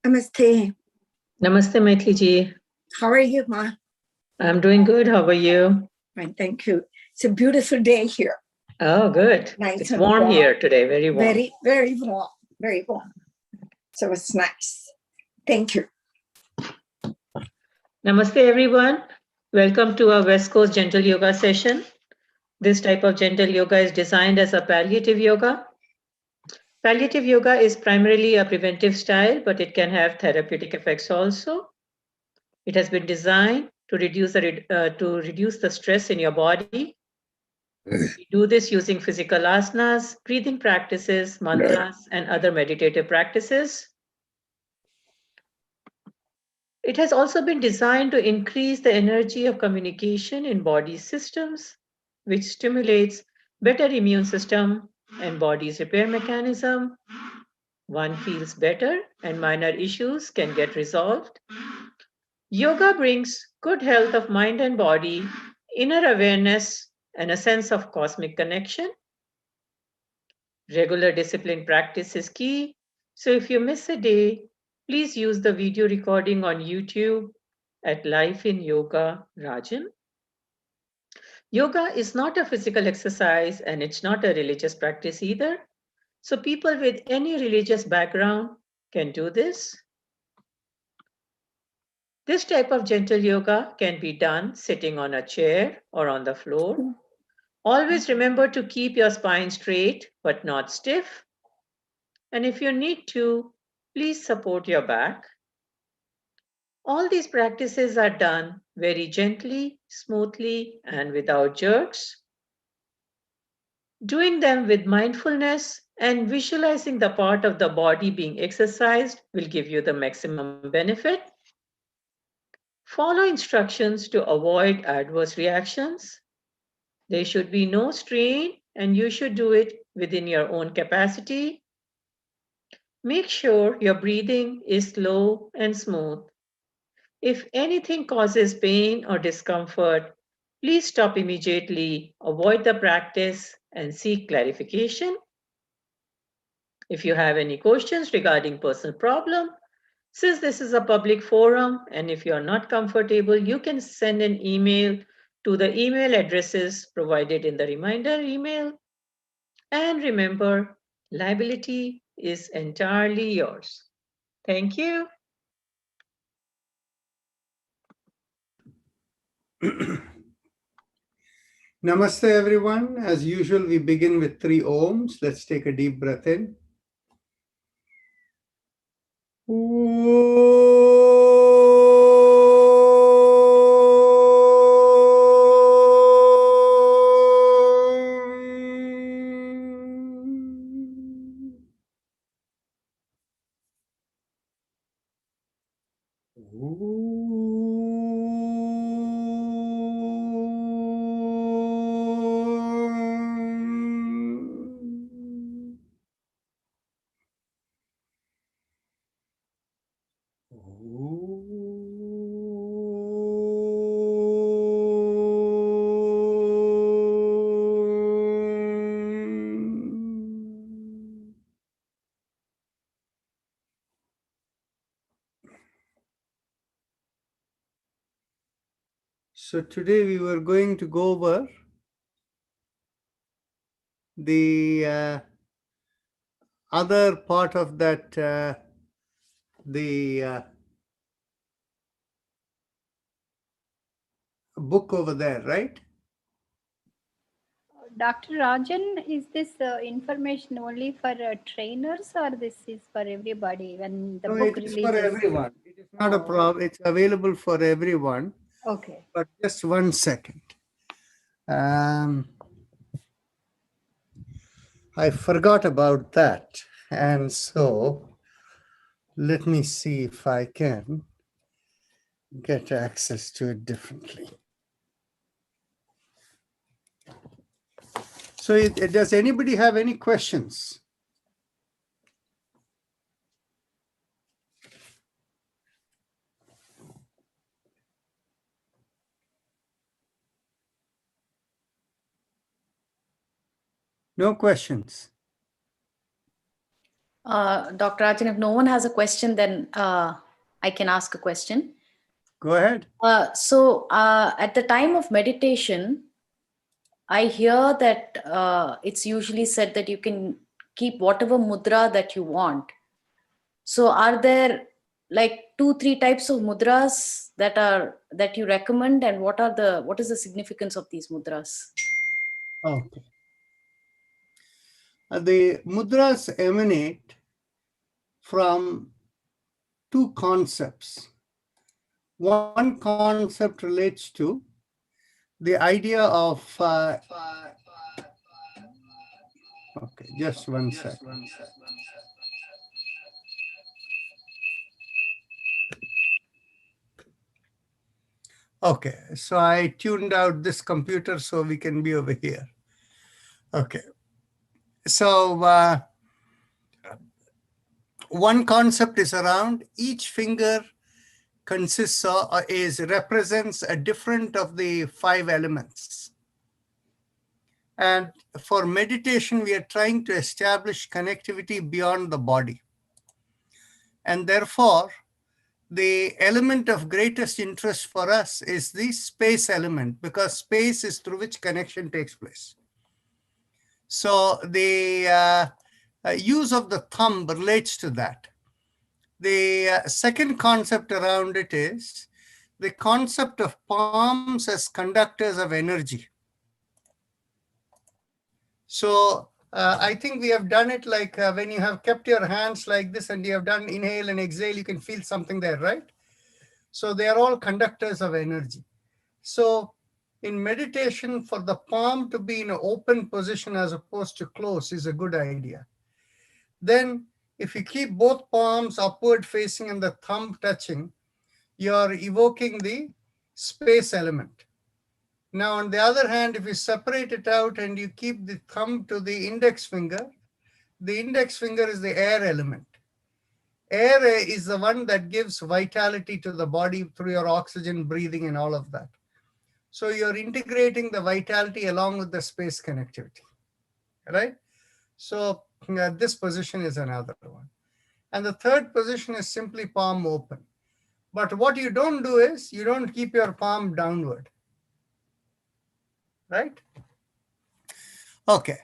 Namaste. Namaste, Maitli ji. How are you, Ma? I'm doing good. How are you? Fine, thank you. It's a beautiful day here. Oh, good. Nice it's and warm here today, very warm. Very, very warm, very warm. So it's nice. Thank you. Namaste, everyone. Welcome to our West Coast Gentle Yoga session. This type of gentle yoga is designed as a palliative yoga. Palliative yoga is primarily a preventive style, but it can have therapeutic effects also. It has been designed to reduce the stress in your body. We do this using physical asanas, breathing practices, mantras, and other meditative practices. It has also been designed to increase the energy of communication in body systems, which stimulates better immune system and body's repair mechanism. One feels better and minor issues can get resolved. Yoga brings good health of mind and body, inner awareness, and a sense of cosmic connection. Regular discipline practice is key. So if you miss a day, please use the video recording on YouTube at Life in Yoga Rajan. Yoga is not a physical exercise and it's not a religious practice either. So people with any religious background can do this. This type of gentle yoga can be done sitting on a chair or on the floor. Always remember to keep your spine straight but not stiff. And if you need to, please support your back. All these practices are done very gently, smoothly, and without jerks. Doing them with mindfulness and visualizing the part of the body being exercised will give you the maximum benefit. Follow instructions to avoid adverse reactions. There should be no strain, and you should do it within your own capacity. Make sure your breathing is slow and smooth. If anything causes pain or discomfort, please stop immediately, avoid the practice, and seek clarification. If you have any questions regarding personal problem, since this is a public forum and if you are not comfortable, you can send an email to the email addresses provided in the reminder email. And remember, liability is entirely yours. Thank you. Namaste, everyone. As usual, we begin with 3 ohms. Let's take a deep breath in. So today we were going to go over the other part of that, the book over there, right? Dr. Rajan, is this information only for trainers or this is for everybody when the book it is releases? for everyone. It is not a problem. It's available for everyone. Okay. But just 1 second. I forgot about that. And so let me see if I can get access to it differently. So does anybody have any questions? No questions. Dr. Arjun, if no one has a question, then I can ask a question. Go ahead. At the time of meditation, I hear that it's usually said that you can keep whatever mudra that you want. So are there like 2-3 types of mudras that you recommend, and what is the significance of these mudras? Okay. The mudras emanate from two concepts. One concept relates to the idea of okay, just one second. Okay, so I tuned out this computer so we can be over here. Okay, so one concept is around each finger consists of represents a different of the 5 elements. And for meditation, we are trying to establish connectivity beyond the body. And therefore, the element of greatest interest for us is the space element, because space is through which connection takes place. So the use of the thumb relates to that. The second concept around it is the concept of palms as conductors of energy. So I think we have done it like when you have kept your hands like this and you have done inhale and exhale, you can feel something there, right? So they are all conductors of energy. So in meditation, for the palm to be in an open position as opposed to close is a good idea. Then if you keep both palms upward facing and the thumb touching, you're evoking the space element. Now, on the other hand, if you separate it out and you keep the thumb to the index finger is the air element. Air is the one that gives vitality to the body through your oxygen breathing and all of that. So you're integrating the vitality along with the space connectivity, right? So this position is another one. And the third position is simply palm open. But what you don't do is you don't keep your palm downward, right? Okay.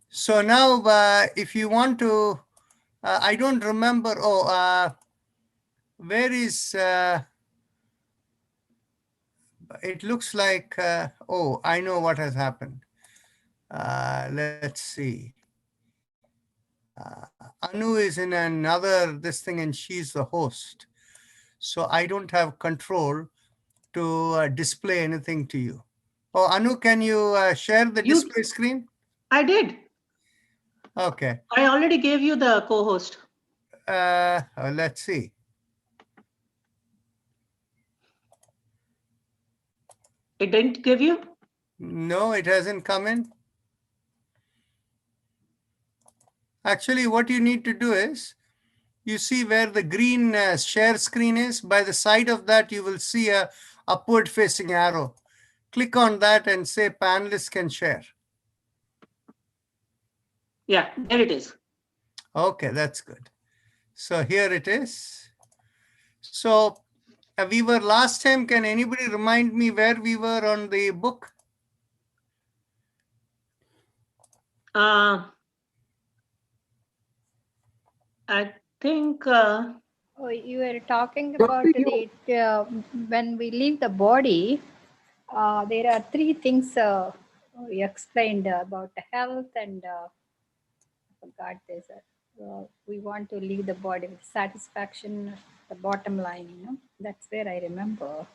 So now if you want to, I don't remember, where is, it looks like, I know what has happened. Let's see. Anu is in another this thing and she's the host. So I don't have control to display anything to you. Oh, Anu, can you share the display screen? I did. Okay. I already gave you the co-host. Let's see. It didn't give you? No, it hasn't come in. Actually, what you need to do is, you see where the green share screen is? By the side of that, you will see a upward facing arrow. Click on that and say panelists can share. Yeah, there it is. Okay, that's good. So here it is. So we were last time, can anybody remind me where we were on the book? I think You were talking about when we leave the body, there are 3 things you explained about health and I forgot this. We want to leave the body with satisfaction, the bottom line, that's where I remember.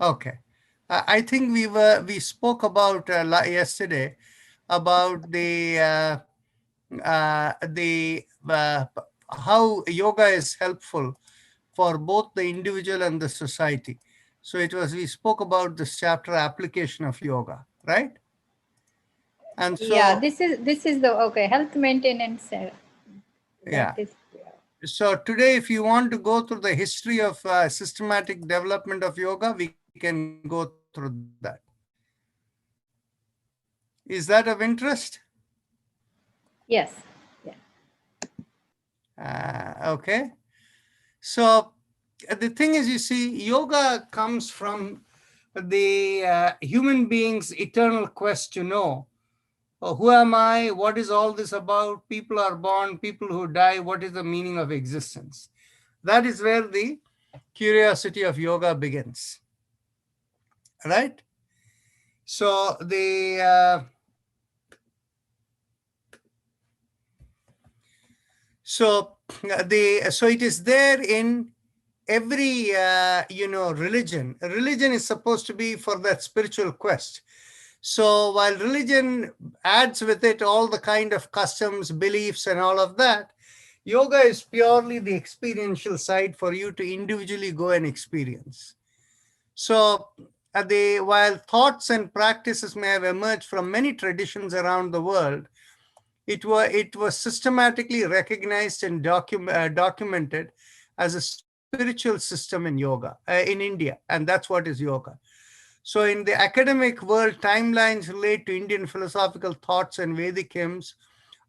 Okay. I think we spoke about yesterday about the how yoga is helpful for both the individual and the society. So we spoke about this chapter, application of yoga, right? And so yeah, this is the health maintenance. Yeah. So today, if you want to go through the history of systematic development of yoga, we can go through that. Is that of interest? Yes. Okay. So the thing is, you see, yoga comes from the human being's eternal quest to know, who am I? What is all this about? People are born, people who die. What is the meaning of existence? That is where the curiosity of yoga begins, right? So so it is there in every religion. Religion is supposed to be for that spiritual quest. So while religion adds with it all the kind of customs, beliefs, and all of that, yoga is purely the experiential side for you to individually go and experience. So while thoughts and practices may have emerged from many traditions around the world, it was systematically recognized and documented as a spiritual system in yoga, in India, and that's what is yoga. So in the academic world, timelines related to Indian philosophical thoughts and Vedic hymns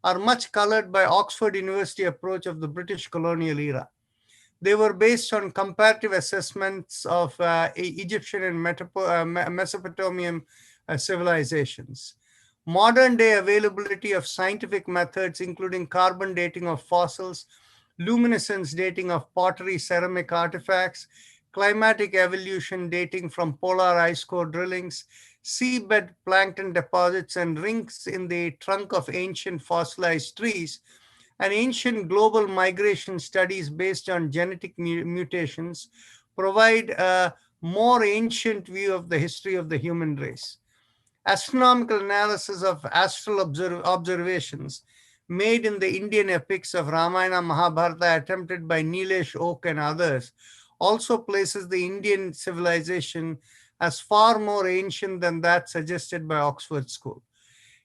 are much colored by Oxford University approach of the British colonial era. They were based on comparative assessments of Egyptian and Mesopotamian civilizations. Modern day availability of scientific methods, including carbon dating of fossils, luminescence dating of pottery, ceramic artifacts, climatic evolution dating from polar ice core drillings, seabed plankton deposits, and rings in the trunk of ancient fossilized trees, and ancient global migration studies based on genetic mutations provide a more ancient view of the history of the human race. Astronomical analysis of astral observations made in the Indian epics of Ramayana, Mahabharata, attempted by Nilesh Oak and others, also places the Indian civilization as far more ancient than that suggested by Oxford School.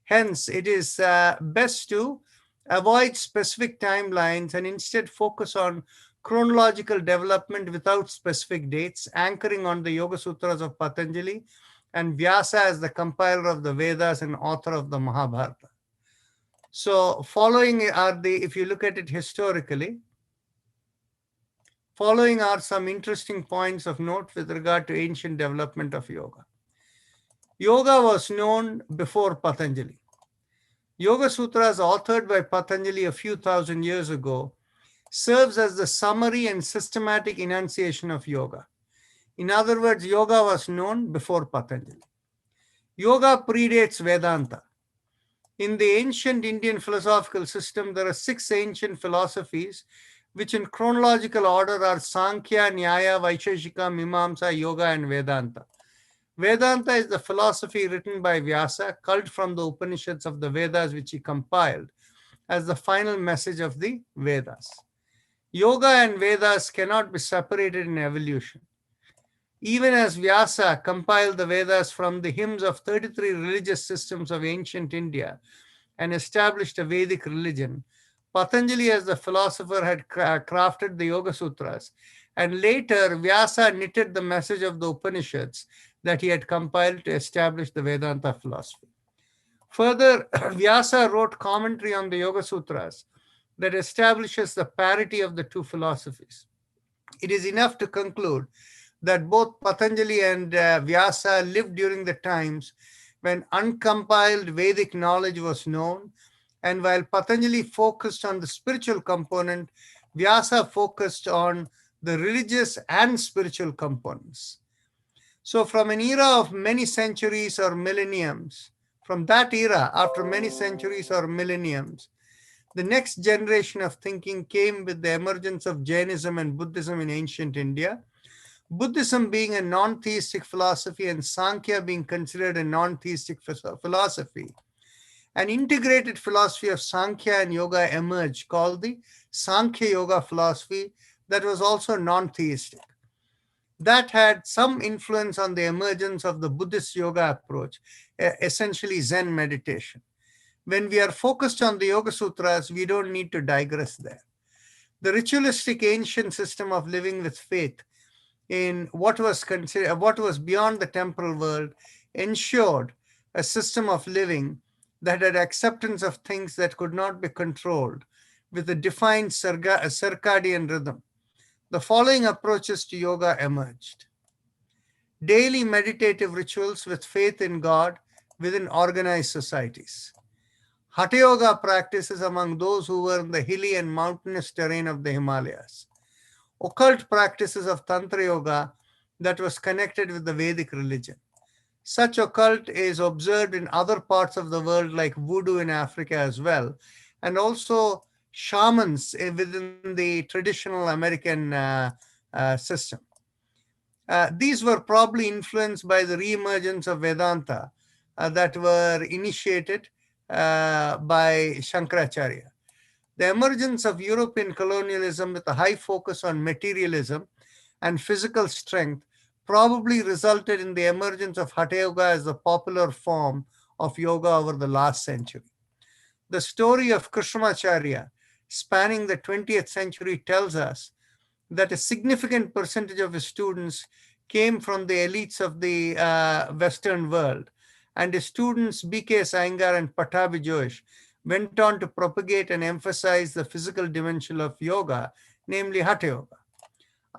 Hence, it is best to avoid specific timelines and instead focus on chronological development without specific dates, anchoring on the Yoga Sutras of Patanjali and Vyasa as the compiler of the Vedas and author of the Mahabharata. So following are if you look at it historically, following are some interesting points of note with regard to ancient development of yoga. Yoga was known before Patanjali. Yoga Sutras, authored by Patanjali a few thousand years ago, serves as the summary and systematic enunciation of yoga. In other words, yoga was known before Patanjali. Yoga predates Vedanta. In the ancient Indian philosophical system, there are 6 ancient philosophies, which in chronological order are Sankhya, Nyaya, Vaisheshika, Mimamsa, Yoga, and Vedanta. Vedanta is the philosophy written by Vyasa, culled from the Upanishads of the Vedas, which he compiled as the final message of the Vedas. Yoga and Vedas cannot be separated in evolution. Even as Vyasa compiled the Vedas from the hymns of 33 religious systems of ancient India and established a Vedic religion, Patanjali as the philosopher had crafted the Yoga Sutras, and later Vyasa knitted the message of the Upanishads that he had compiled to establish the Vedanta philosophy. Further, Vyasa wrote commentary on the Yoga Sutras that establishes the parity of the two philosophies. It is enough to conclude that both Patanjali and Vyasa lived during the times when uncompiled Vedic knowledge was known, and while Patanjali focused on the spiritual component, Vyasa focused on the religious and spiritual components. So from an era of many centuries or millenniums, from that era, after many centuries or millenniums, the next generation of thinking came with the emergence of Jainism and Buddhism in ancient India. Buddhism being a non-theistic philosophy and Sankhya being considered a non-theistic philosophy. An integrated philosophy of Sankhya and yoga emerged called the Sankhya Yoga philosophy that was also non-theistic. That had some influence on the emergence of the Buddhist yoga approach, essentially Zen meditation. When we are focused on the Yoga Sutras, we don't need to digress there. The ritualistic ancient system of living with faith in what was considered, what was beyond the temporal world, ensured a system of living that had acceptance of things that could not be controlled with a defined circadian rhythm. The following approaches to yoga emerged. Daily meditative rituals with faith in God within organized societies. Hatha yoga practices among those who were in the hilly and mountainous terrain of the Himalayas. Occult practices of Tantra yoga that was connected with the Vedic religion. Such occult is observed in other parts of the world like voodoo in Africa as well, and also shamans within the traditional American system. These were probably influenced by the reemergence of Vedanta that were initiated by Shankaracharya. The emergence of European colonialism with a high focus on materialism and physical strength probably resulted in the emergence of Hatha yoga as the popular form of yoga over the last century. The story of Krishnamacharya spanning the 20th century tells us that a significant percentage of his students came from the elites of the Western world, and his students B.K. Iyengar and Pattabhi Jois went on to propagate and emphasize the physical dimension of yoga, namely Hatha yoga.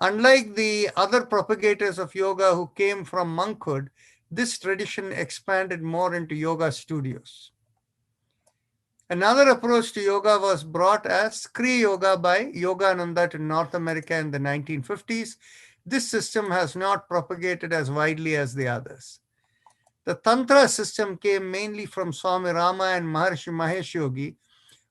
Unlike the other propagators of yoga who came from monkhood, this tradition expanded more into yoga studios. Another approach to yoga was brought as Kriya Yoga by Yogananda to North America in the 1950s. This system has not propagated as widely as the others. The Tantra system came mainly from Swami Rama and Maharishi Mahesh Yogi,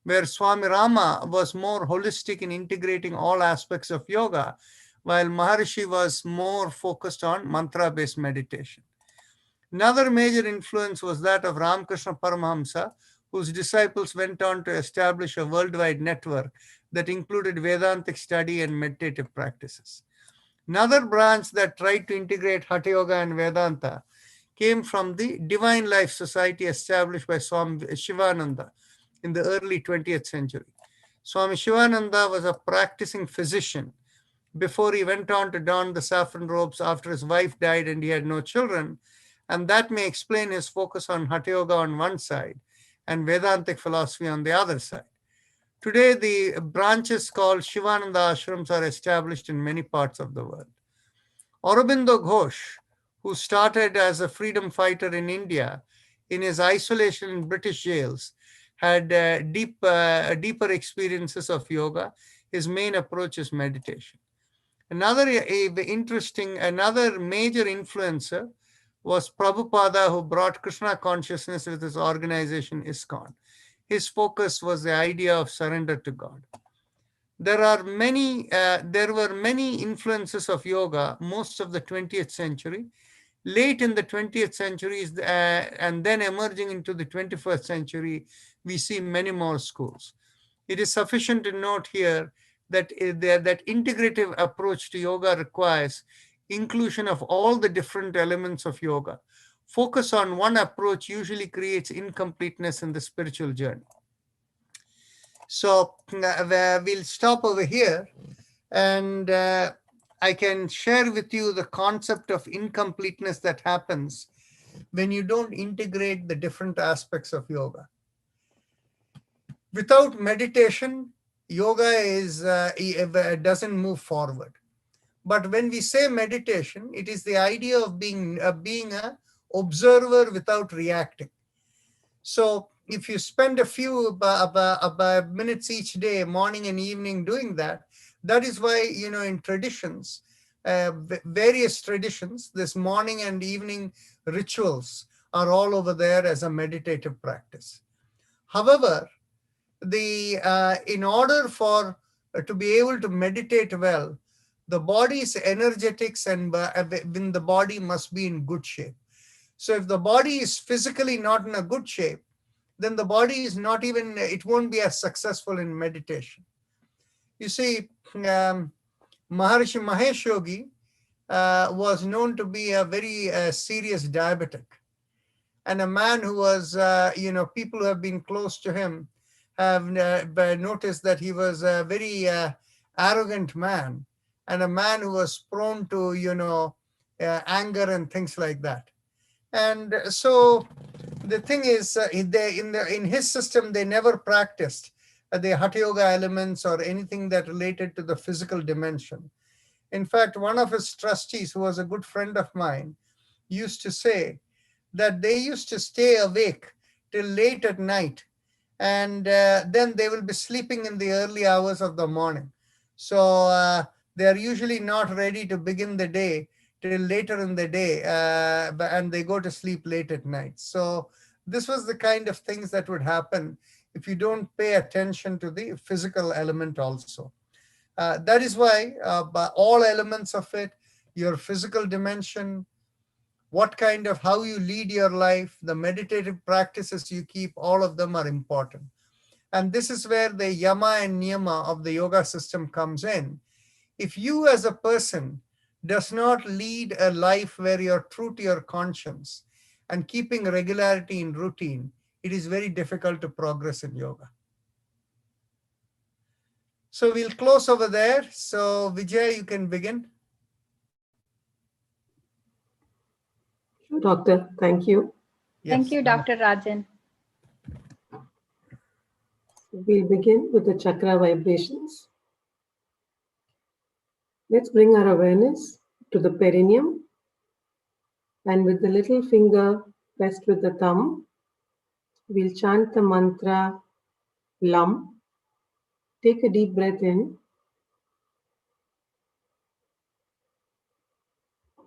where Swami Rama was more holistic in integrating all aspects of yoga, while Maharishi was more focused on mantra-based meditation. Another major influence was that of Ramakrishna Paramahamsa, whose disciples went on to establish a worldwide network that included Vedantic study and meditative practices. Another branch that tried to integrate Hatha Yoga and Vedanta came from the Divine Life Society established by Swami Shivananda in the early 20th century. Swami Shivananda was a practicing physician before he went on to don the saffron robes after his wife died and he had no children, and that may explain his focus on Hatha Yoga on one side and Vedantic philosophy on the other side. Today, the branches called Shivananda ashrams are established in many parts of the world. Aurobindo Ghosh, who started as a freedom fighter in India, in his isolation in British jails, had deeper experiences of yoga. His main approach is meditation. Another major influencer was Prabhupada, who brought Krishna consciousness with his organization ISKCON. His focus was the idea of surrender to God. There were many influences of yoga most of the 20th century. Late in the 20th century and then emerging into the 21st century, we see many more schools. It is sufficient to note here that that integrative approach to yoga requires inclusion of all the different elements of yoga. Focus on one approach usually creates incompleteness in the spiritual journey. So we'll stop over here, and I can share with you the concept of incompleteness that happens when you don't integrate the different aspects of yoga. Without meditation, yoga doesn't move forward. But when we say meditation, it is the idea of being an observer without reacting. So if you spend a few minutes each day, morning and evening, doing that, that is why, in traditions, various traditions, this morning and evening rituals are all over there as a meditative practice. However, in order to be able to meditate well, the body's energetics and when the body must be in good shape. So if the body is physically not in a good shape, then the body is not even, it won't be as successful in meditation. You see, Maharishi Mahesh Yogi was known to be a very serious diabetic, and a man who was, people who have been close to him have noticed that he was a very arrogant man, and a man who was prone to, anger and things like that. And so the thing is, in his system, they never practiced the Hatha Yoga elements or anything that related to the physical dimension. In fact, one of his trustees, who was a good friend of mine, used to say that they used to stay awake till late at night, and then they will be sleeping in the early hours of the morning. So they are usually not ready to begin the day till later in the day, and they go to sleep late at night. So this was the kind of things that would happen if you don't pay attention to the physical element also. That is why by all elements of it, your physical dimension, how you lead your life, the meditative practices you keep, all of them are important. And this is where the yama and niyama of the yoga system comes in. If you as a person does not lead a life where you're true to your conscience and keeping regularity in routine, it is very difficult to progress in yoga. So we'll close over there. So Vijay, you can begin. Sure, Doctor. Thank you. Thank you, Dr. Rajan. We'll begin with the chakra vibrations. Let's bring our awareness to the perineum, and with the little finger pressed with the thumb, we'll chant the mantra LUM. Take a deep breath in.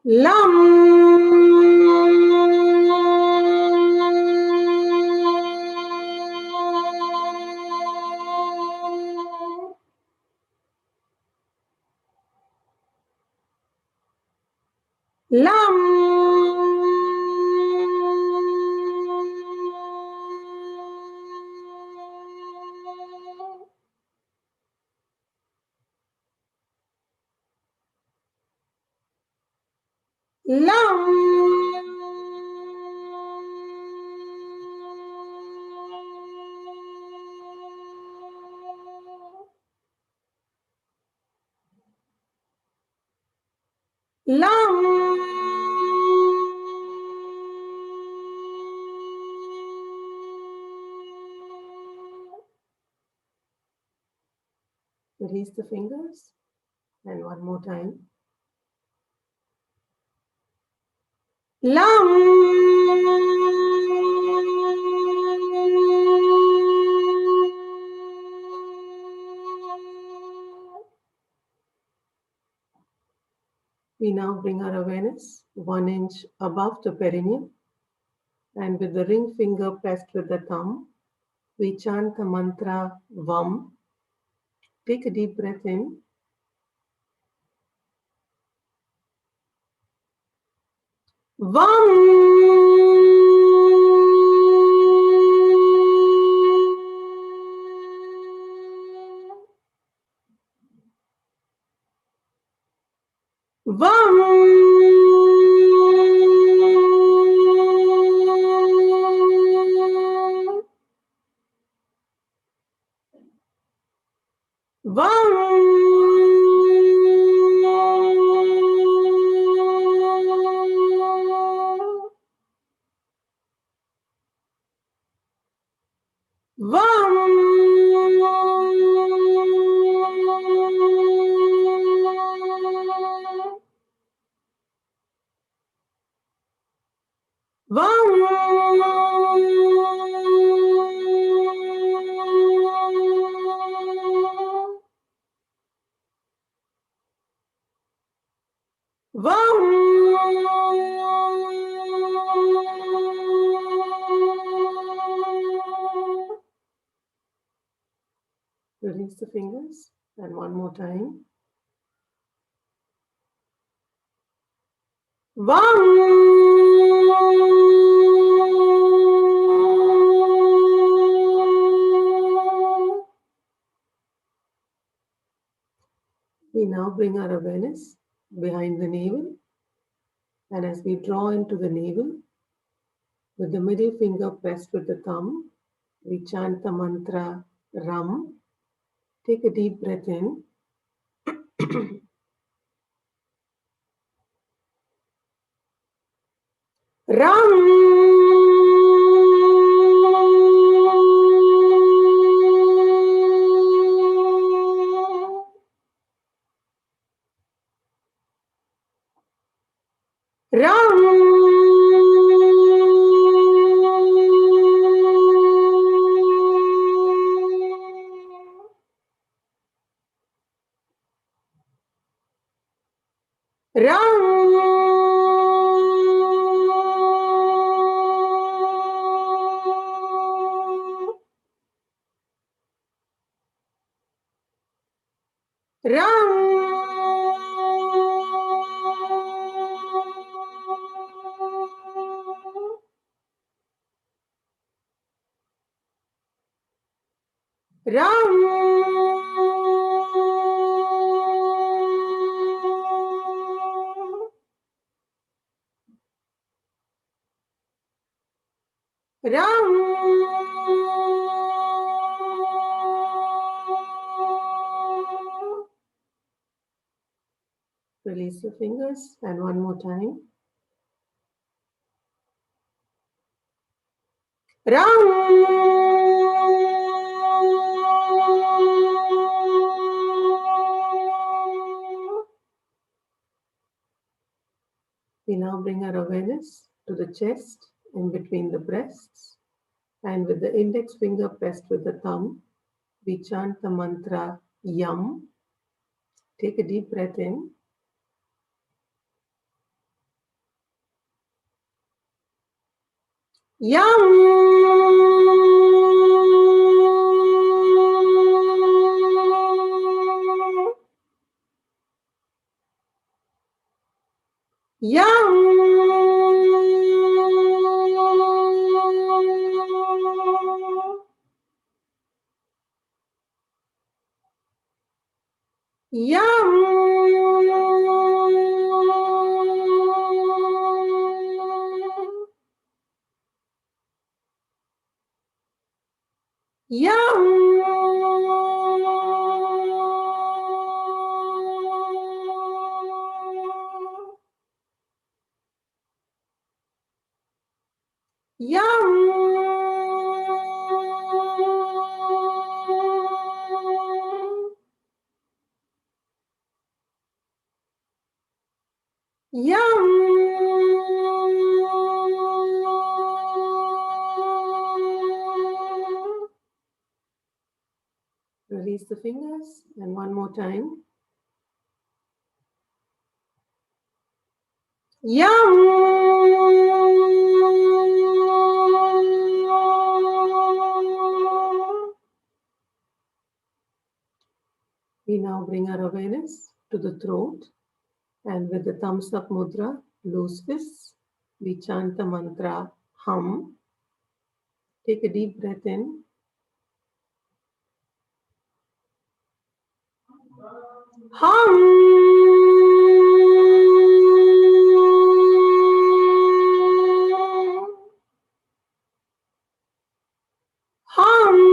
LUM. LUM. LUM. LUM. Release the fingers, and one more time. LUM. We now bring our awareness 1 inch above the perineum, and with the ring finger pressed with the thumb, we chant the mantra VAM. Take a deep breath in. VAM. VAM. Release the fingers, and one more time. We now bring our awareness behind the navel, and as we draw into the navel, with the middle finger pressed with the thumb, we chant the mantra RAM. Take a deep breath in. Release your fingers and one more time. We now bring our awareness to the chest in between the breasts, and with the index finger pressed with the thumb, we chant the mantra Yam. Take a deep breath in. Yam. Yam. Yam. Yam. Yam. Yam. Release the fingers and one more time. Yam. We now bring our awareness to the throat, and with the thumbs up mudra, loose fists, we chant the mantra Hum. Take a deep breath in. Hum. Hum.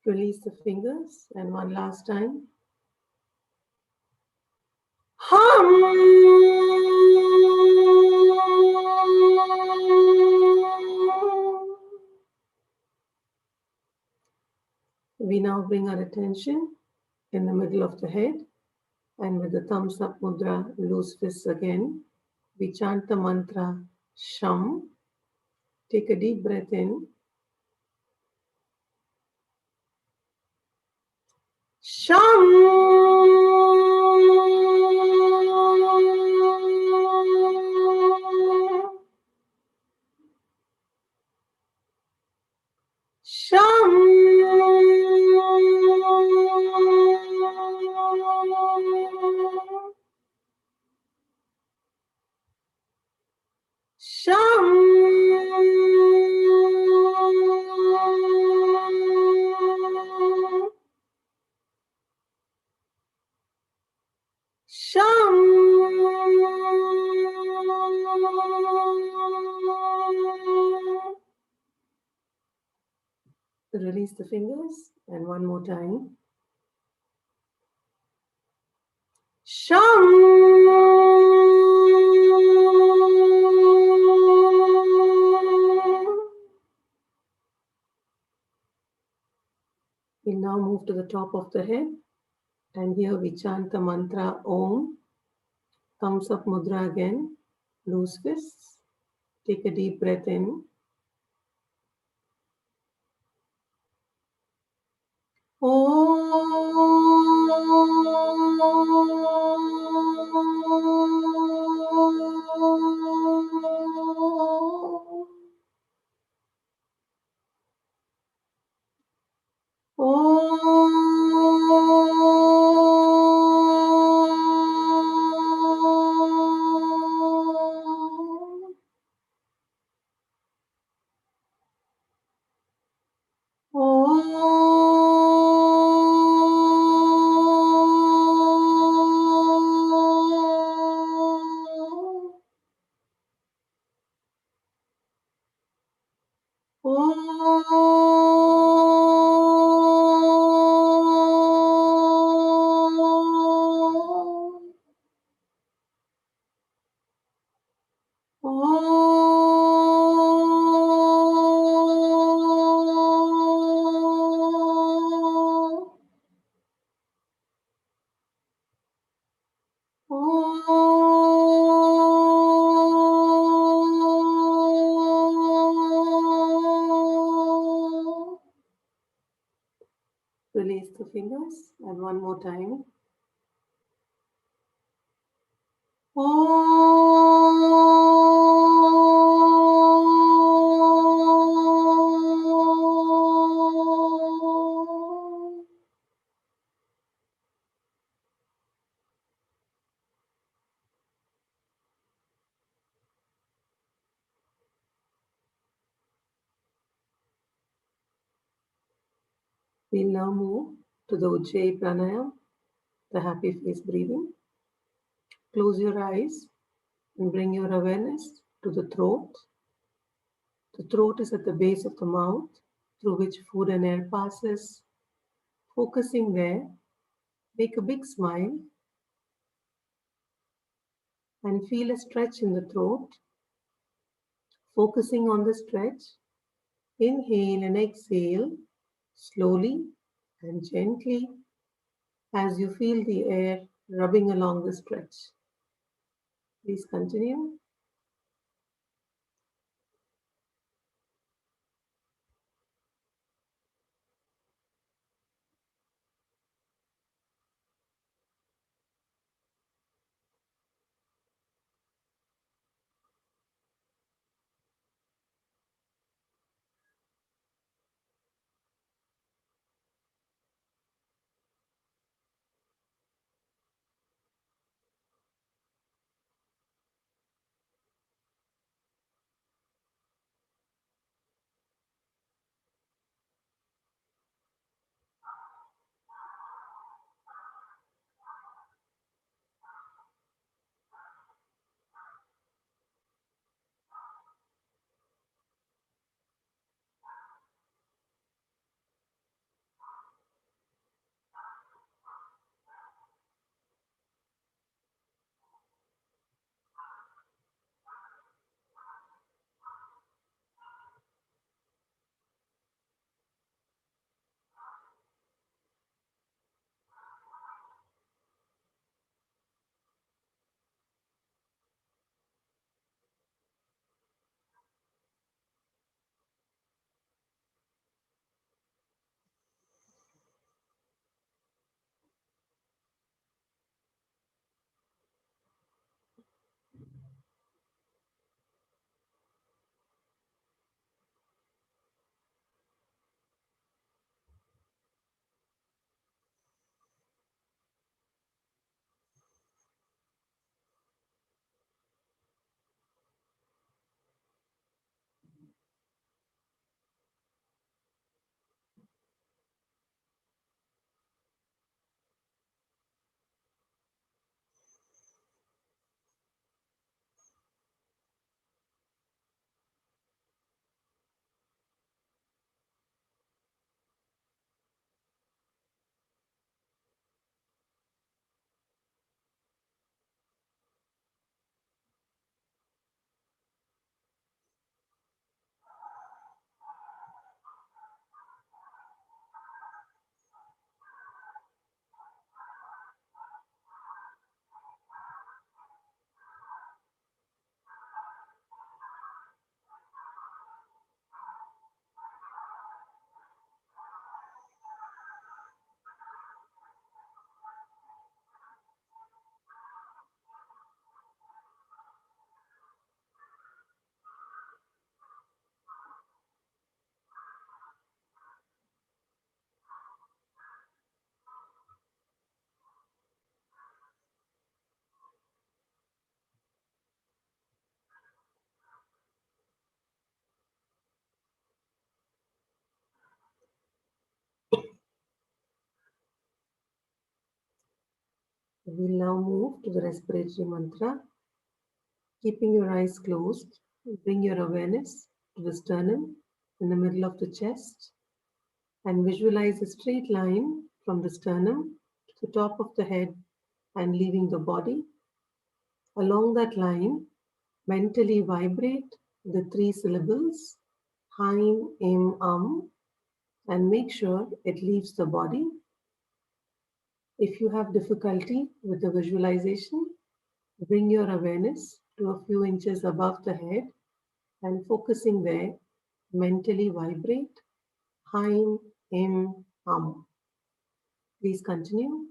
Release the fingers and one last time. We now bring our attention in the middle of the head, and with the thumbs up mudra, loose fists again, we chant the mantra Sham. Take a deep breath in. Release the fingers and one more time. We'll now move to the top of the head, and here we chant the mantra Om. Thumbs up mudra again. Loose fists. Take a deep breath in. Release the fingers and one more time. We'll now move to the Ujjayi Pranayama, the happy face breathing. Close your eyes and bring your awareness to the throat. The throat is at the base of the mouth through which food and air passes. Focusing there, make a big smile and feel a stretch in the throat. Focusing on the stretch, inhale and exhale slowly and gently as you feel the air rubbing along the stretch. Please continue. We'll now move to the respiratory mantra. Keeping your eyes closed, bring your awareness to the sternum in the middle of the chest and visualize a straight line from the sternum to the top of the head and leaving the body. Along that line, mentally vibrate the 3 syllables Haim, Im, and make sure it leaves the body. If you have difficulty with the visualization, bring your awareness to a few inches above the head and focusing there, mentally vibrate Haim, Im, Please continue.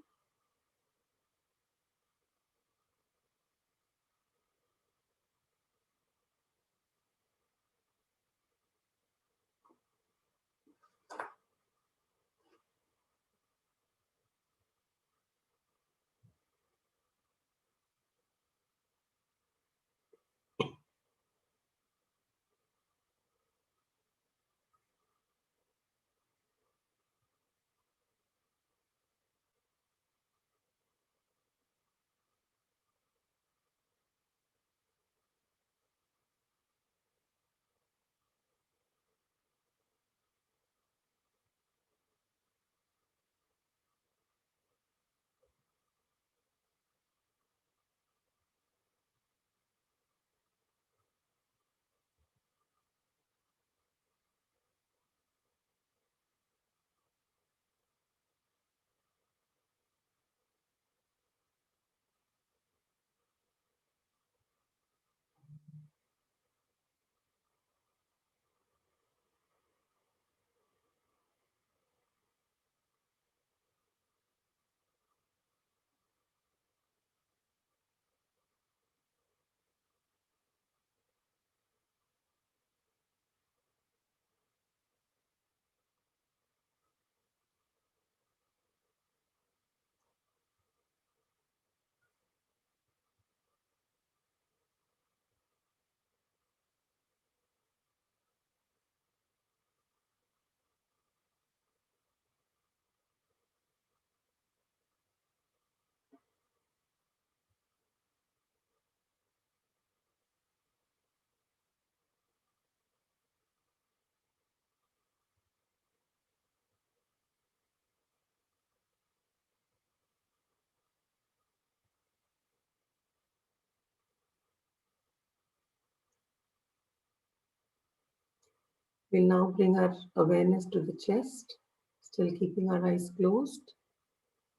We'll now bring our awareness to the chest, still keeping our eyes closed,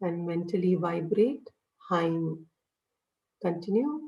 and mentally vibrate Haim. Continue.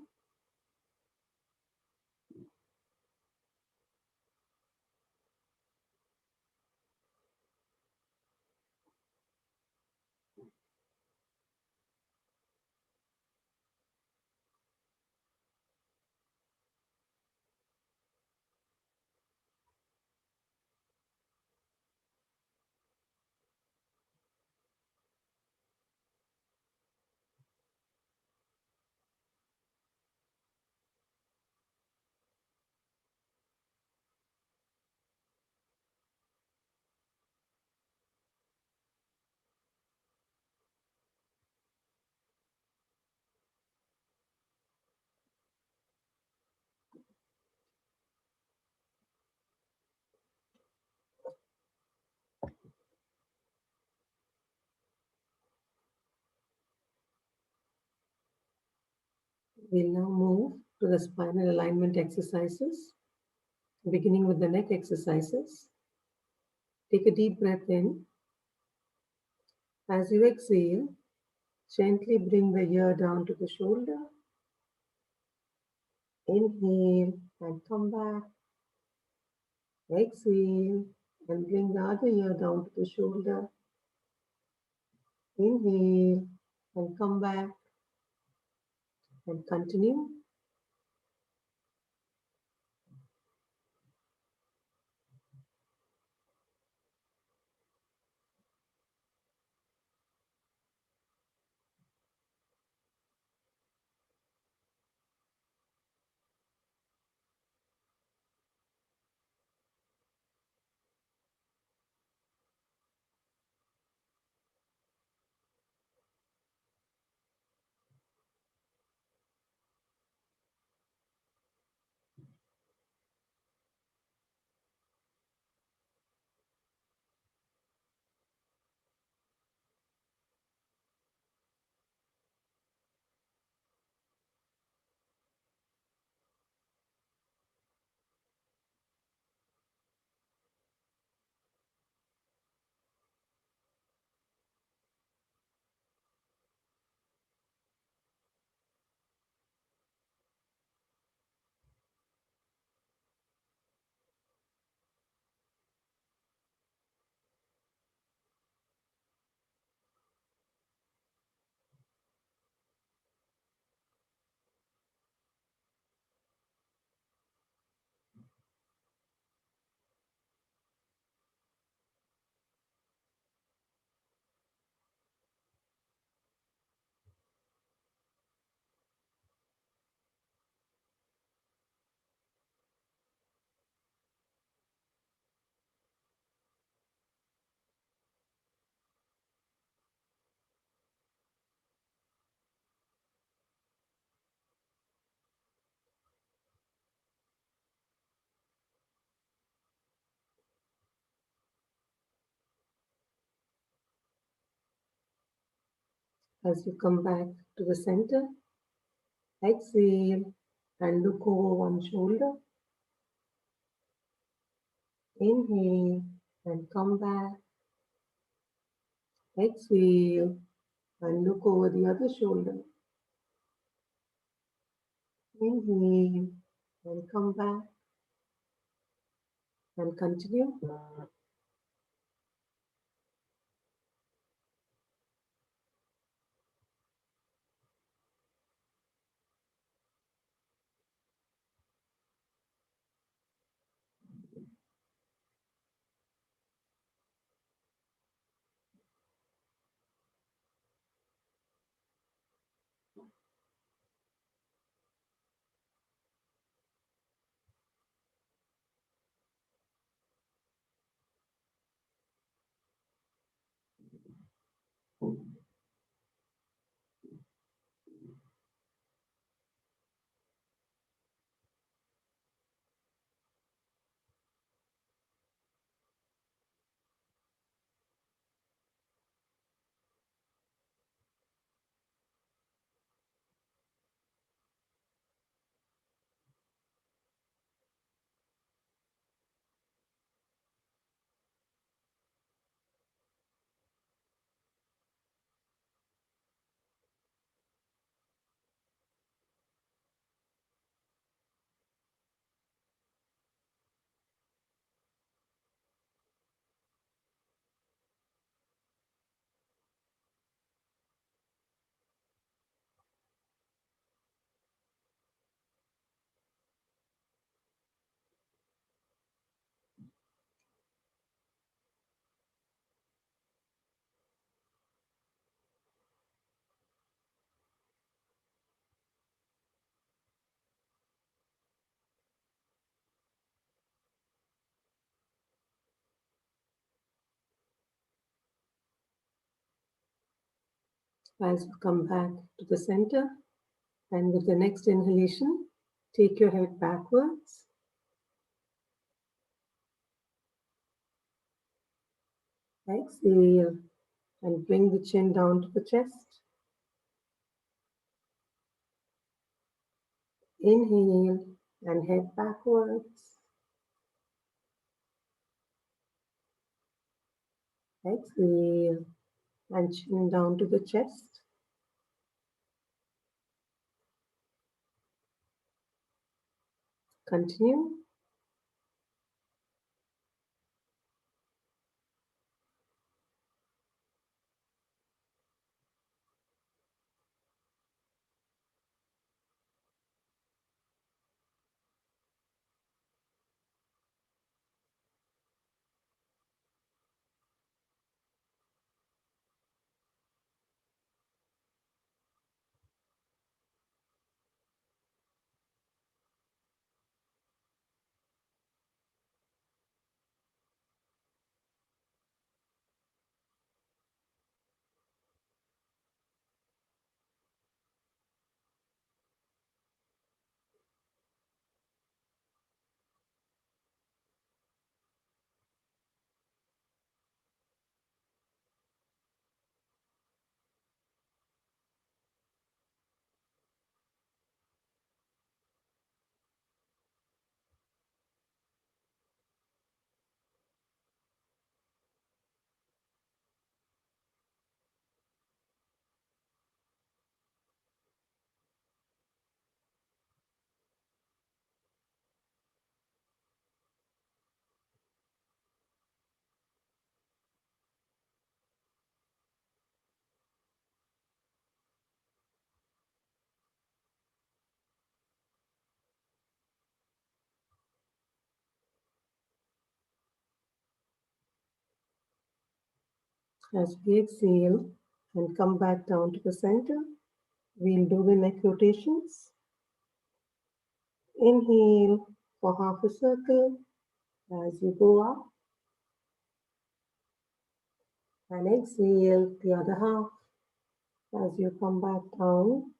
We'll now move to the spinal alignment exercises, beginning with the neck exercises. Take a deep breath in. As you exhale, gently bring the ear down to the shoulder. Inhale and come back. Exhale and bring the other ear down to the shoulder. Inhale and come back and continue. As you come back to the center, exhale and look over one shoulder. Inhale and come back. Exhale and look over the other shoulder. Inhale and come back and continue. As you come back to the center, and with the next inhalation, take your head backwards. Exhale and bring the chin down to the chest. Inhale and head backwards. Exhale and chin down to the chest. Continue. As we exhale and come back down to the center, we'll do the neck rotations. Inhale for half a circle as you go up, and exhale the other half as you come back down,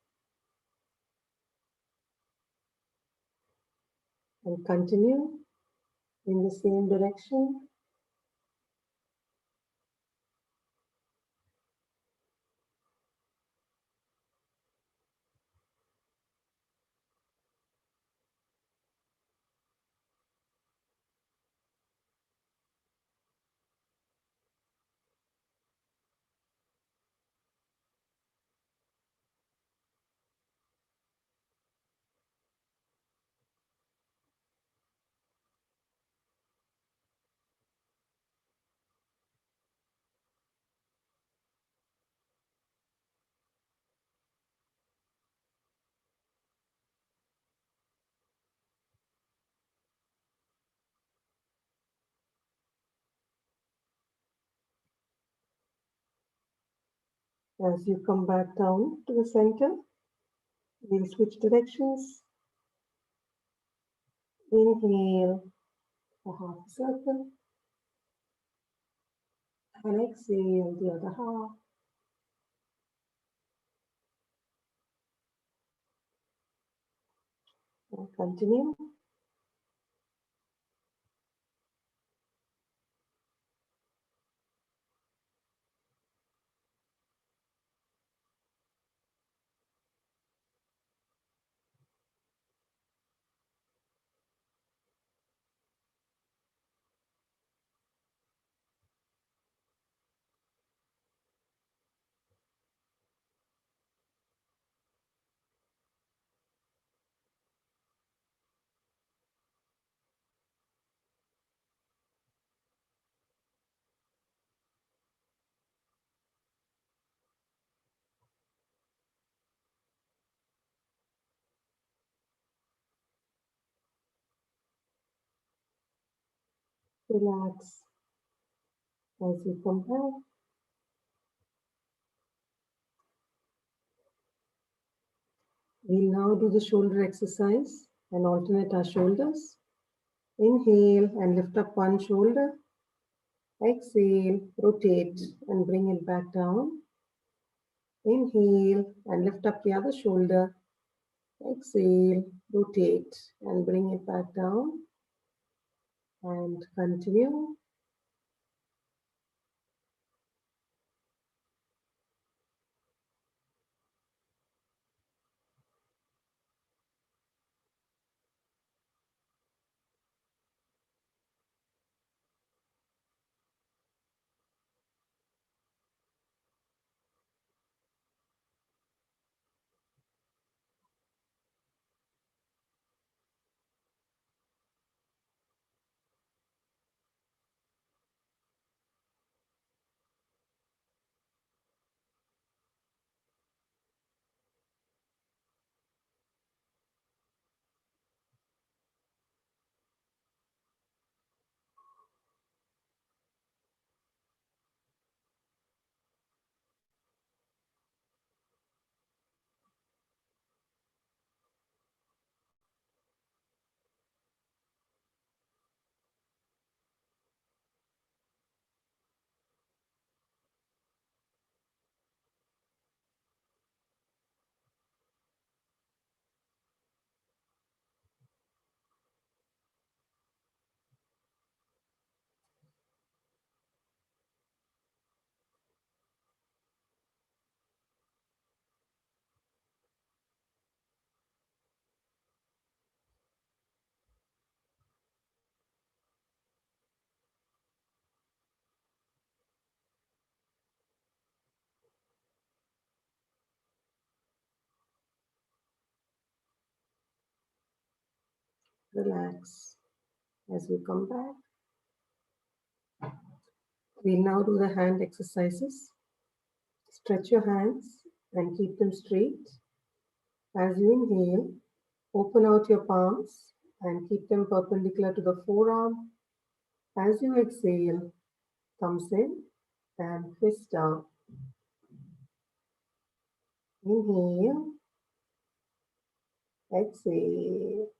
and continue in the same direction. As you come back down to the center, we'll switch directions. Inhale for half a circle and exhale the other half. And continue. Relax as you come back. We'll now do the shoulder exercise and alternate our shoulders. Inhale and lift up one shoulder. Exhale, rotate and bring it back down. Inhale and lift up the other shoulder. Exhale, rotate and bring it back down. And continue. Relax as you come back. We'll now do the hand exercises. Stretch your hands and keep them straight. As you inhale, open out your palms and keep them perpendicular to the forearm. As you exhale, thumbs in and fist down. Inhale, exhale.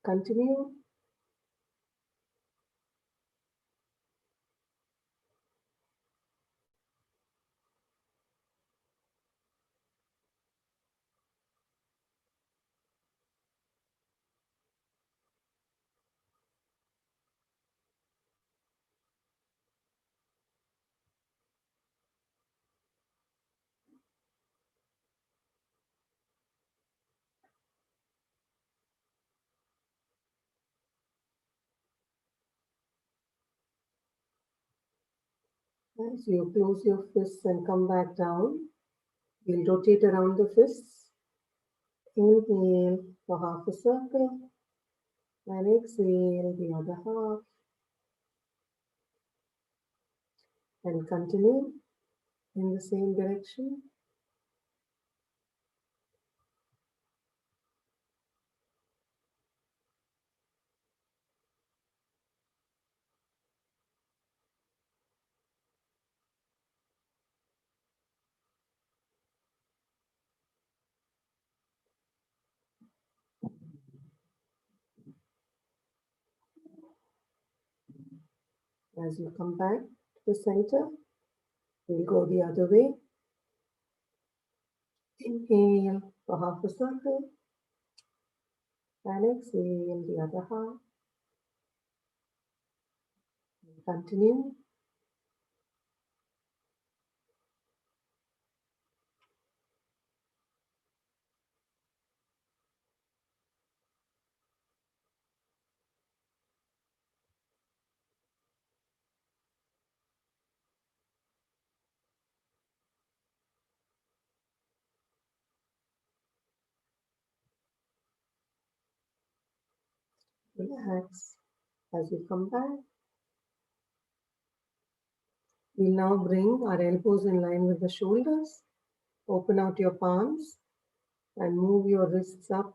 Continue. As you close your fists and come back down, we'll rotate around the fists. Inhale for half a circle and exhale the other half. And continue in the same direction. As you come back to the center, we'll go the other way. Inhale for half a circle and exhale the other half. Continue. Relax. As you come back, we'll now bring our elbows in line with the shoulders. Open out your palms and move your wrists up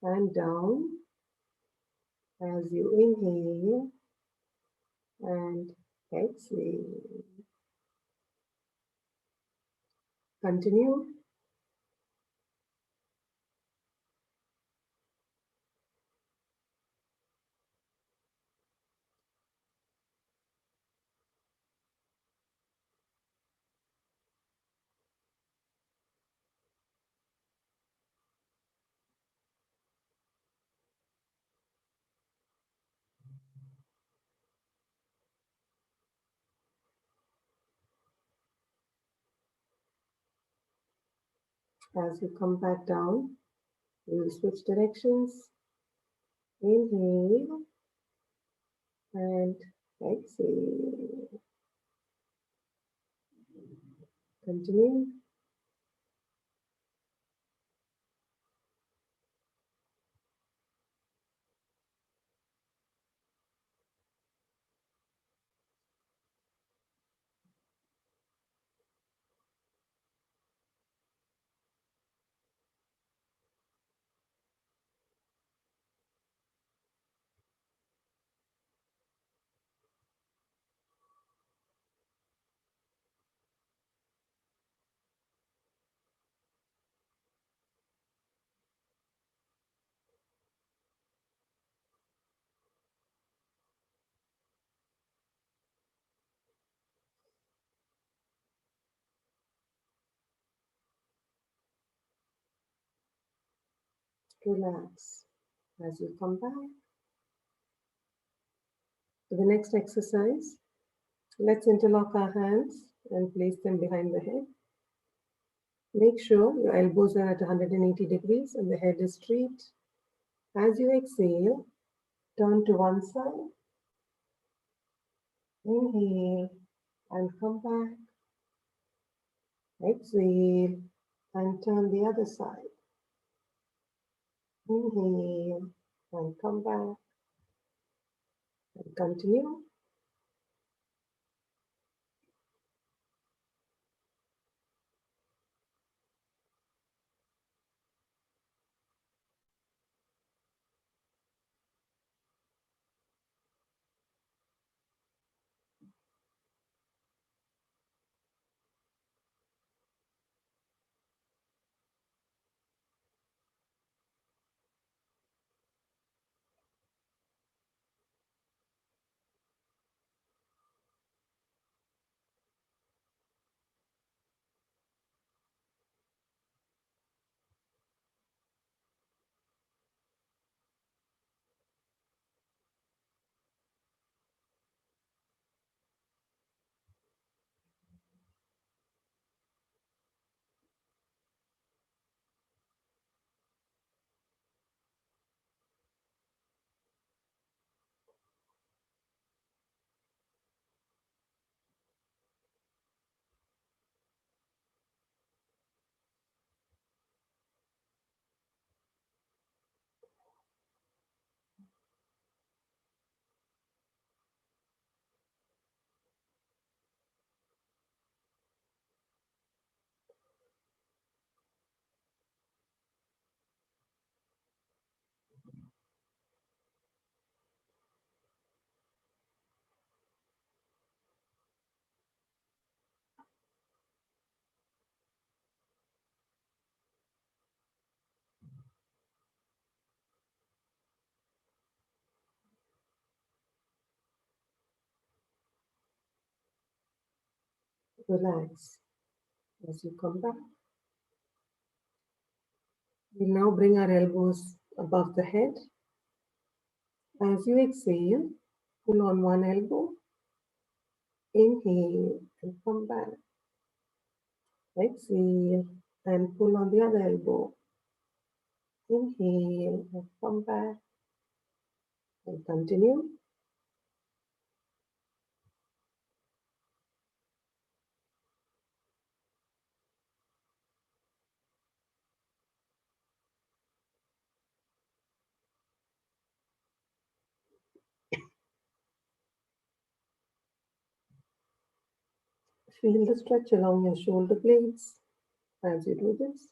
and down as you inhale and exhale. Continue. As you come back down, we will switch directions. Inhale and exhale. Continue. Relax. As you come back to the next exercise, let's interlock our hands and place them behind the head. Make sure your elbows are at 180 degrees and the head is straight. As you exhale, turn to one side. Inhale and come back. Exhale and turn the other side. Inhale and come back. And continue. Relax as you come back. We'll now bring our elbows above the head. As you exhale, pull on one elbow, inhale and come back. Exhale and pull on the other elbow. Inhale and come back. And continue. Feel the stretch along your shoulder blades as you do this.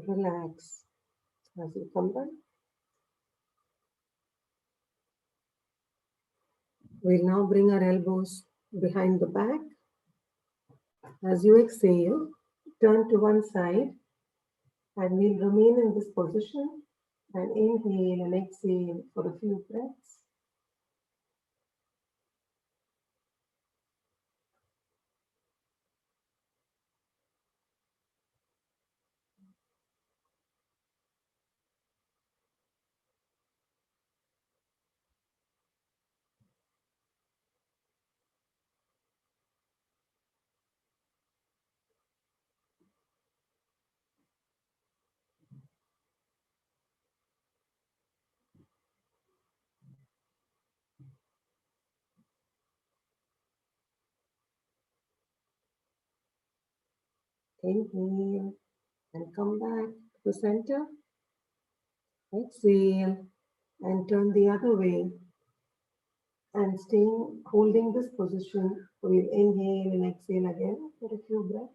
Relax as you come back. We'll now bring our elbows behind the back. As you exhale, turn to one side and we'll remain in this position and inhale and exhale for a few breaths. Inhale and come back to the center. Exhale and turn the other way. And staying, holding this position, we'll inhale and exhale again for a few breaths.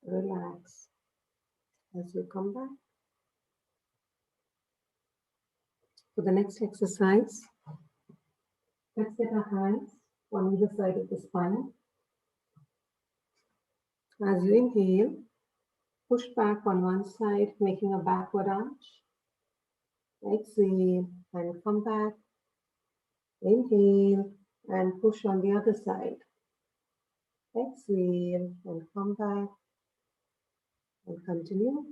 Relax as you come back. For the next exercise, let's get our hands on either side of the spine. As you inhale, push back on one side, making a backward arch. Exhale and come back. Inhale and push on the other side. Exhale and come back and continue.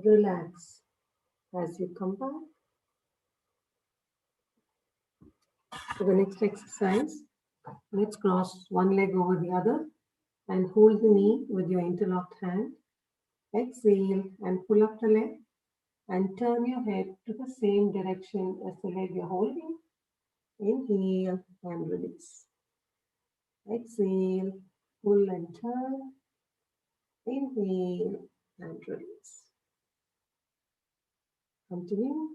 Relax as you come back. For the next exercise, let's cross one leg over the other and hold the knee with your interlocked hand. Exhale and pull up the leg and turn your head to the same direction as the leg you're holding. Inhale and release. Exhale, pull and turn. Inhale and release. Continue.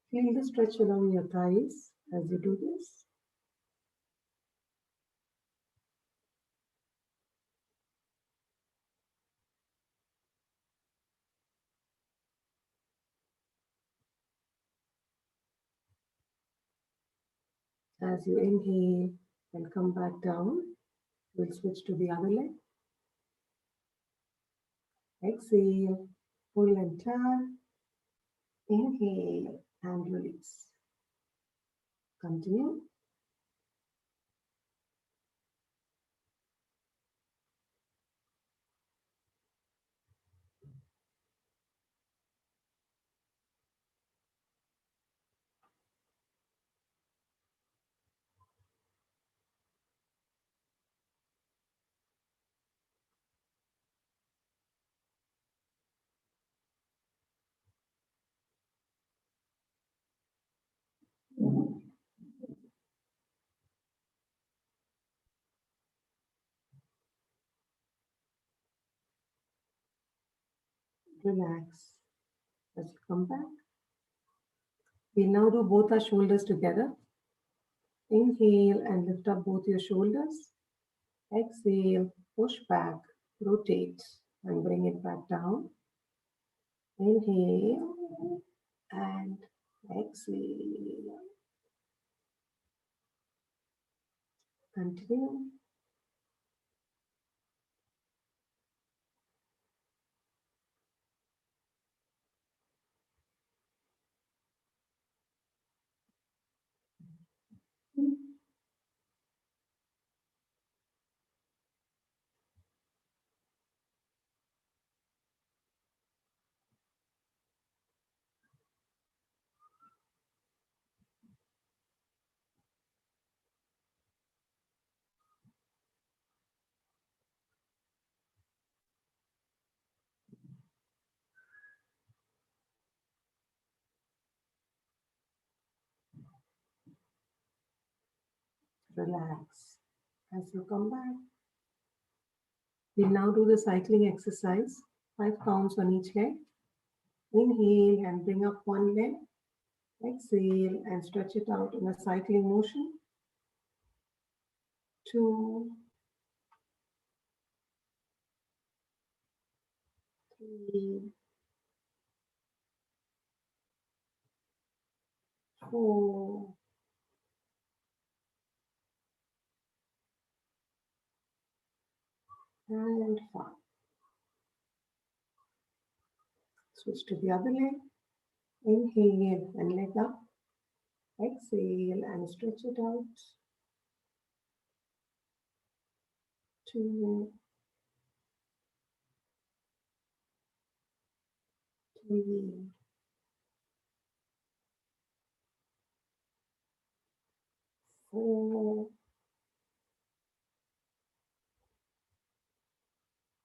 Feel the stretch along your thighs as you do this. As you inhale and come back down, we'll switch to the other leg. Exhale, pull and turn. Inhale and release. Continue. Relax as you come back. We now do both our shoulders together. Inhale and lift up both your shoulders. Exhale, push back, rotate, and bring it back down. Inhale and exhale. Continue. Relax as you come back. We'll now do the cycling exercise. 5 counts on each leg. Inhale and bring up one leg. Exhale and stretch it out in a cycling motion. 2, 3, 4, and 5. Switch to the other leg. Inhale and leg up. Exhale and stretch it out. 2, 3, 4,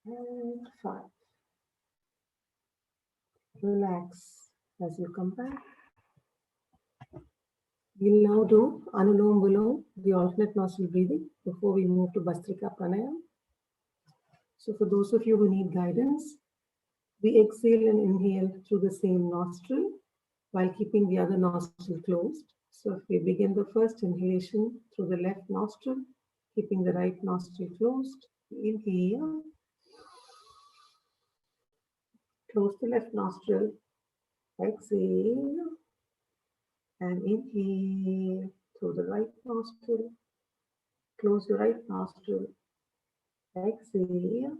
and 5. Relax as you come back. We'll now do Anulom Vilom, the alternate nostril breathing, before we move to Bhastrika Pranayama. So for those of you who need guidance, we exhale and inhale through the same nostril while keeping the other nostril closed. So if we begin the first inhalation through the left nostril, keeping the right nostril closed, inhale, close the left nostril, exhale, and inhale through the right nostril, close the right nostril, exhale,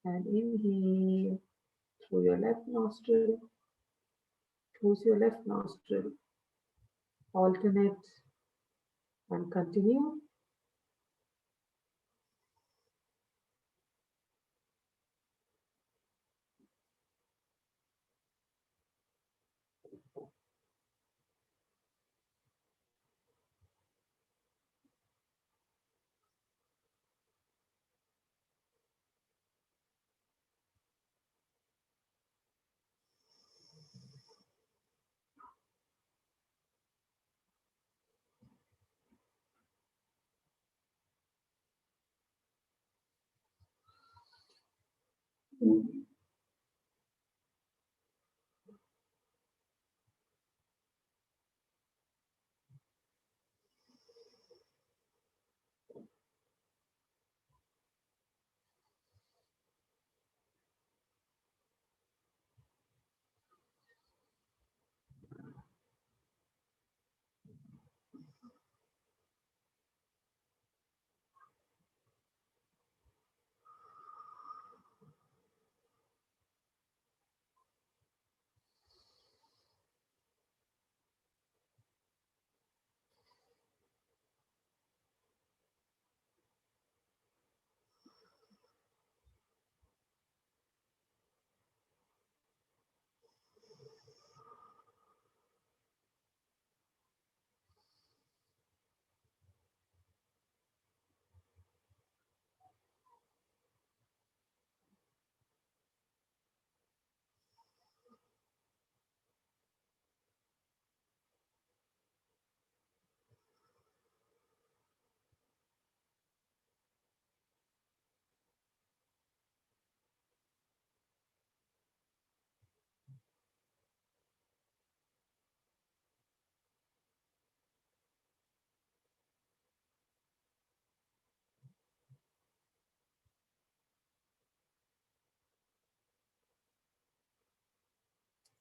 and inhale through your left nostril, Close your left nostril. Alternate and continue.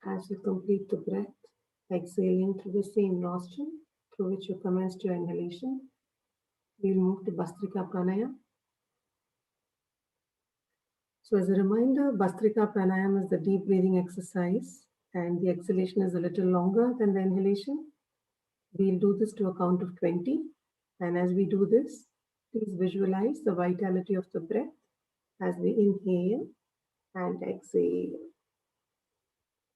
As you complete the breath, exhaling through the same nostril through which you commenced your inhalation, we'll move to Bhastrika Pranayama. So as a reminder, Bhastrika Pranayama is the deep breathing exercise and the exhalation is a little longer than the inhalation. We'll do this to a count of 20. And as we do this, please visualize the vitality of the breath as we inhale and exhale.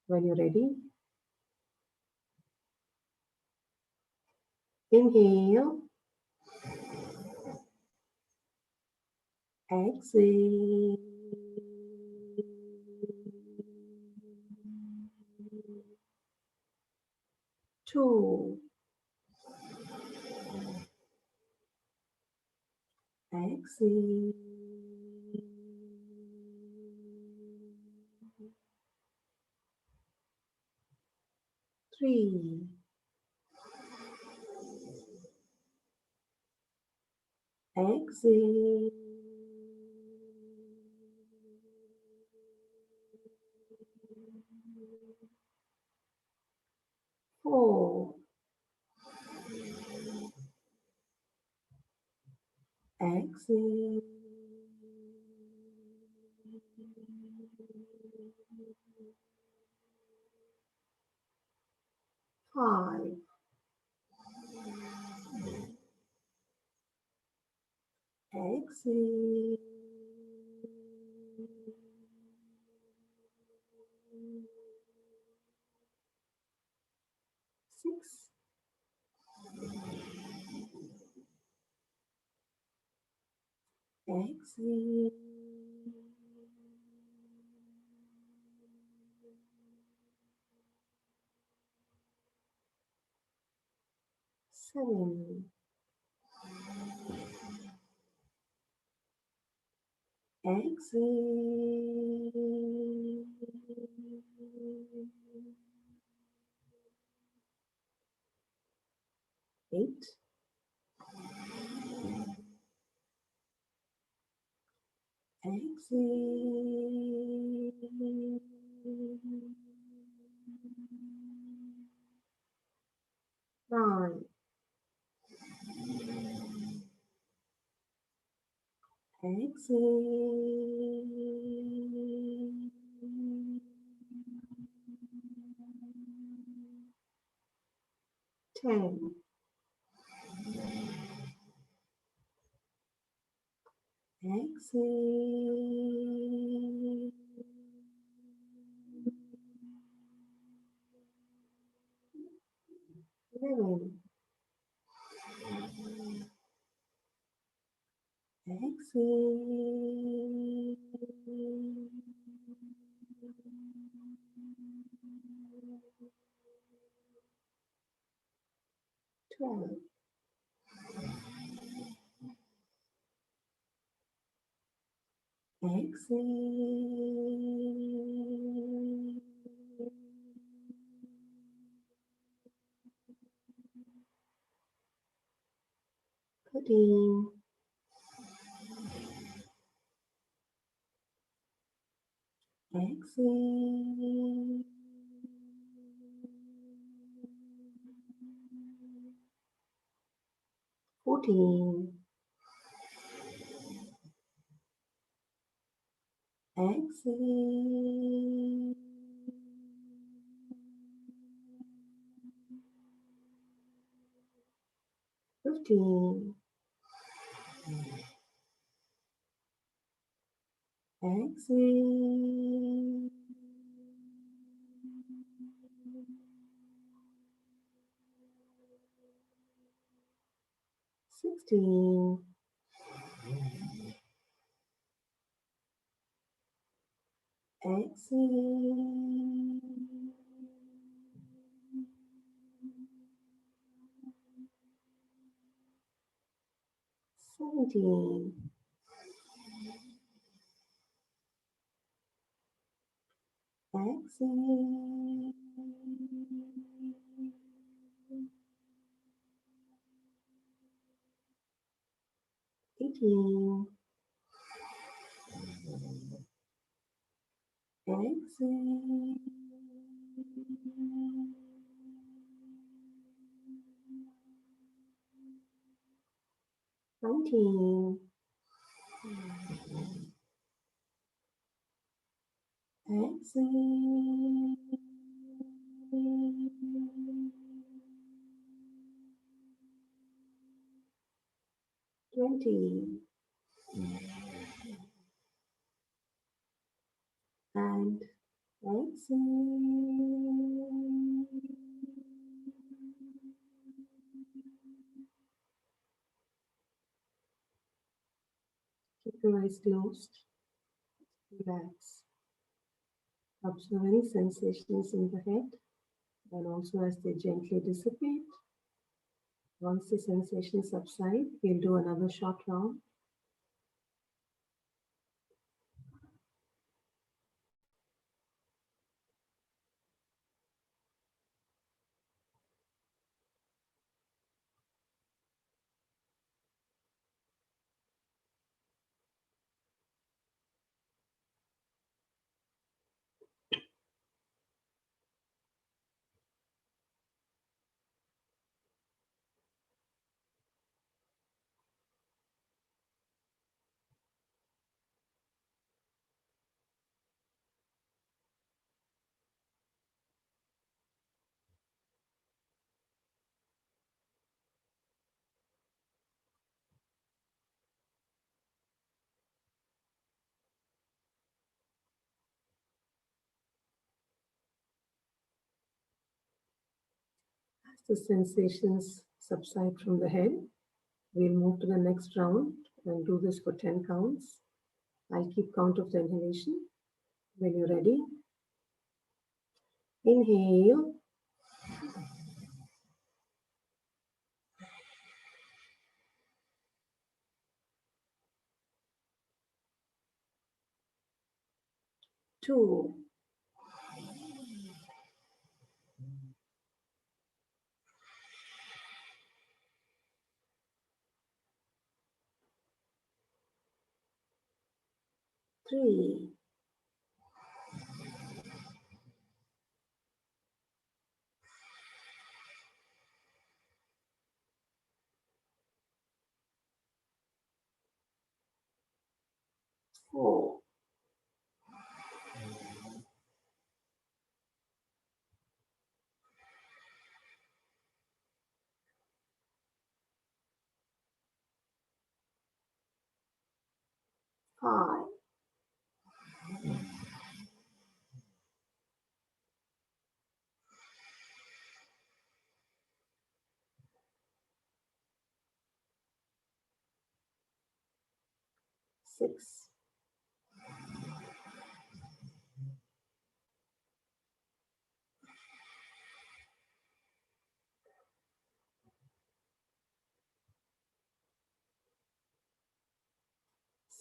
When you're ready, inhale, exhale. Two, exhale. Three, exhale. Four, exhale. Five, exhale. Six, exhale. Seven, exhale. 8, exhale. 9, exhale. 10. Exhale. 11. Exhale. 12. Exhale. 13. Exhale. 14. Exhale. 15. Exhale. 16. Exhale. 17. Exhale. 18. Exhale. 19. Exhale. 20. And exhale. Keep your eyes closed. Relax. Observe any sensations in the head and also as they gently dissipate. Once the sensations subside, we'll do another short round. As the sensations subside from the head, we'll move to the next round and do this for 10 counts. I'll keep count of the inhalation. When you're ready, inhale. Two. Three. Four. 5. 6.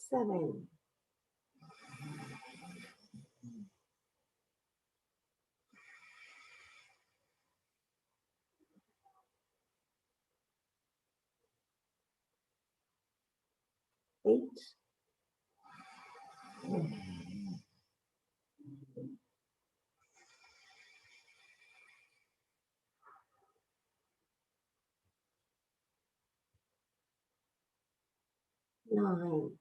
7. 8. 9.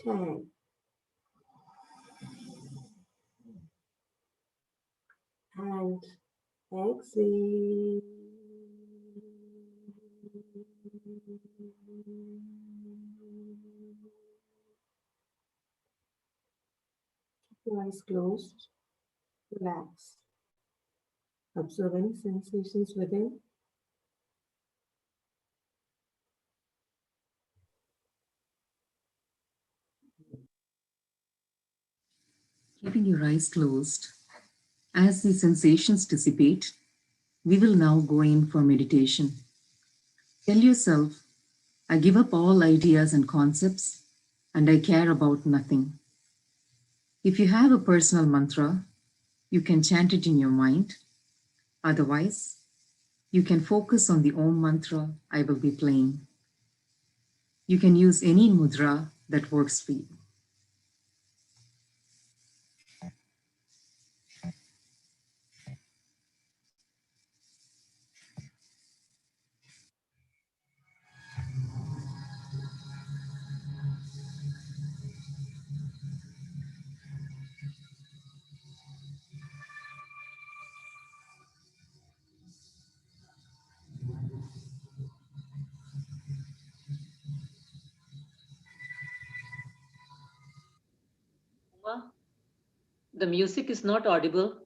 10. And exhale. Keep your eyes closed. Relax. Observe any sensations within. Keeping your eyes closed, as the sensations dissipate, we will now go in for meditation. Tell yourself, I give up all ideas and concepts, and I care about nothing. If you have a personal mantra, you can chant it in your mind. Otherwise, you can focus on the Om mantra I will be playing. You can use any mudra that works for you. The music is not audible.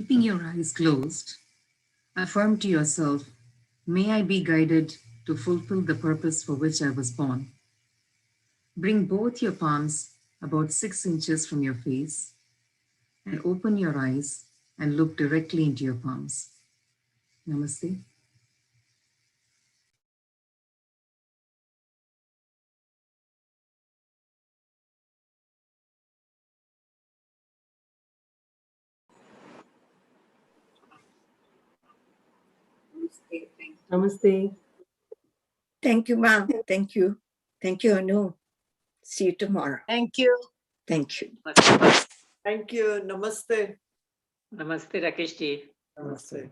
Keeping your eyes closed, affirm to yourself, may I be guided to fulfill the purpose for which I was born. Bring both your palms about 6 inches from your face and open your eyes and look directly into your palms. Namaste. Namaste. Thank you, ma'am. Thank you. Thank you, Anu. See you tomorrow. Thank you. Thank you. Thank you. Namaste. Namaste, Rakesh ji. Namaste.